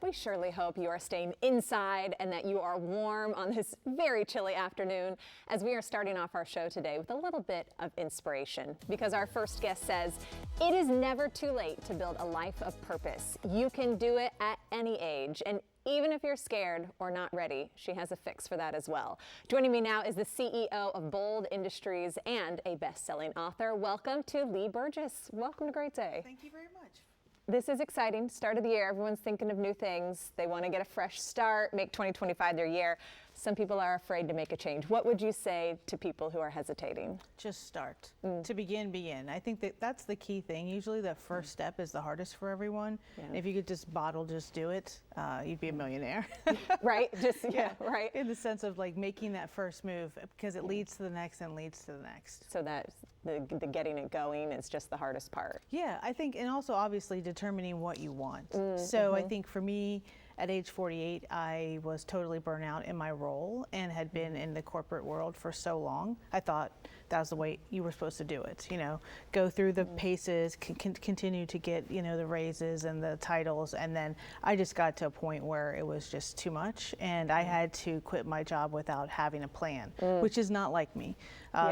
We surely hope you are staying inside and that you are warm on this very chilly afternoon as we are starting off our show today with a little bit of inspiration, because our first guest says, it is never too late to build a life of purpose. You can do it at any age, and even if you're scared or not ready, she has a fix for that as well. Joining me now is the CEO of Bold Industries and a best-selling author. Welcome to Leigh Burgess. Welcome to Great Day. Thank you very much. This is exciting. Start of the year. Everyone's thinking of new things. They want to get a fresh start, make 2025 their year. Some people are afraid to make a change. What would you say to people who are hesitating? Just start. To begin. I think that's the key thing. Usually the first step is the hardest for everyone. Yeah. And if you could just do it, you'd be a millionaire. Right? Right. In the sense of like making that first move, because it leads to the next and leads to the next. So that the getting it going is just the hardest part. Yeah, I think, and also obviously determining what you want. So I think for me, at age 48, I was totally burnt out in my role and had been in the corporate world for so long. I thought that was the way you were supposed to do it. You know, go through the paces, continue to get, you know, the raises and the titles. And then I just got to a point where it was just too much. And I had to quit my job without having a plan, which is not like me.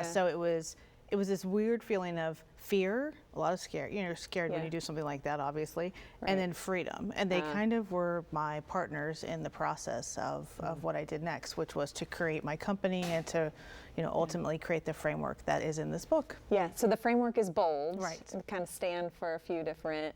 So it was this weird feeling of fear, a lot of scare. You know, you're scared when you do something like that, obviously, and then freedom. And they kind of were my partners in the process of what I did next, which was to create my company and to, you know, ultimately create the framework that is in this book. Yeah, so the framework is BOLD. Right. And kind of stand for a few different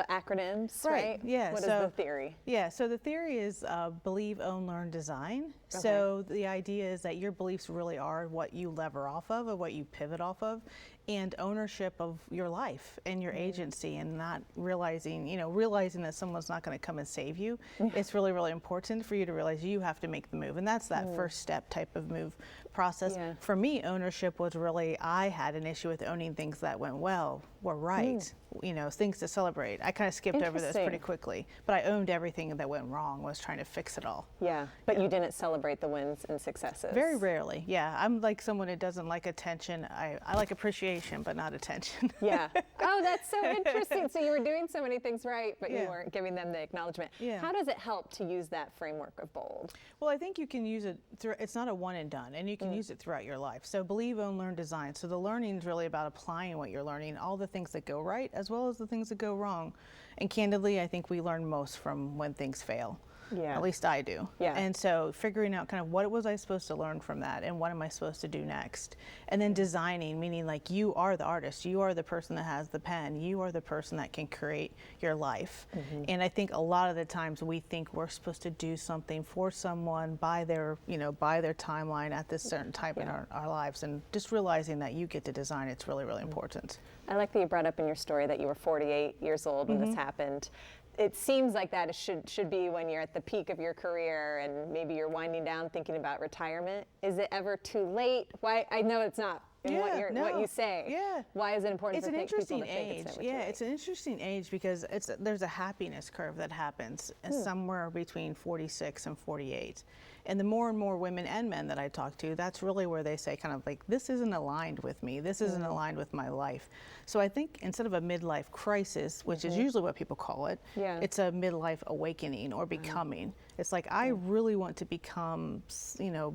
acronyms, right? Yeah. What is the theory? Yeah, so the theory is believe, own, learn, design. Okay. So the idea is that your beliefs really are what you lever off of or what you pivot off of, and ownership of your life and your agency, and not realizing that someone's not going to come and save you. It's really, really important for you to realize you have to make the move. And that's that first step type of move process. Yeah. For me, ownership was really, I had an issue with owning things that went well, were right, you know, things to celebrate. I kind of skipped over this pretty quickly, but I owned everything that went wrong, was trying to fix it all. Yeah, but you didn't celebrate the wins and successes. Very rarely, yeah. I'm like someone who doesn't like attention. I like appreciation, but not attention. Yeah. Oh, that's so interesting. So you were doing so many things right, but you weren't giving them the acknowledgement. Yeah. How does it help to use that framework of BOLD? Well, I think you can use it it's not a one and done, and you can use it throughout your life. So believe, own, learn, design. So the learning is really about applying what you're learning, all the things that go right as well as the things that go wrong. And candidly, I think we learn most from when things fail. Yeah. At least I do. Yeah. And so figuring out kind of what was I supposed to learn from that and what am I supposed to do next? And then designing, meaning like you are the artist, you are the person that has the pen, you are the person that can create your life. And I think a lot of the times we think we're supposed to do something for someone by their timeline at this certain time in our lives, and just realizing that you get to design, it's really, really important. I like that you brought up in your story that you were 48 years old when this happened. It seems like that it should be when you're at the peak of your career and maybe you're winding down thinking about retirement. Is it ever too late? Why? I know it's not in what you say. Yeah. Why is it important for people to think it's never too late? It's an interesting age because there's a happiness curve that happens somewhere between 46 and 48. And the more and more women and men that I talk to, that's really where they say kind of like, this isn't aligned with me. This isn't aligned with my life. So I think instead of a midlife crisis, which is usually what people call it, it's a midlife awakening or becoming. It's like, I really want to become,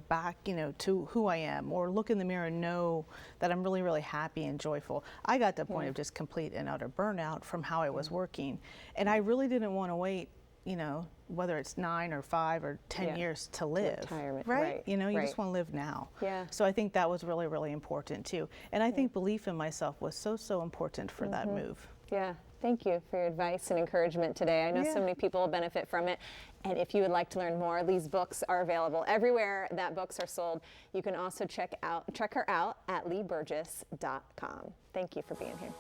back, to who I am, or look in the mirror and know that I'm really, really happy and joyful. I got to a point of just complete and utter burnout from how I was working. And I really didn't want to wait, whether it's 9 or 5 or 10 years to live, retirement, right? You just want to live now. Yeah. So I think that was really, really important too. And I think belief in myself was so, so important for that move. Yeah. Thank you for your advice and encouragement today. I know so many people will benefit from it. And if you would like to learn more, Leigh's books are available everywhere that books are sold. You can also check her out at leighburgess.com. Thank you for being here.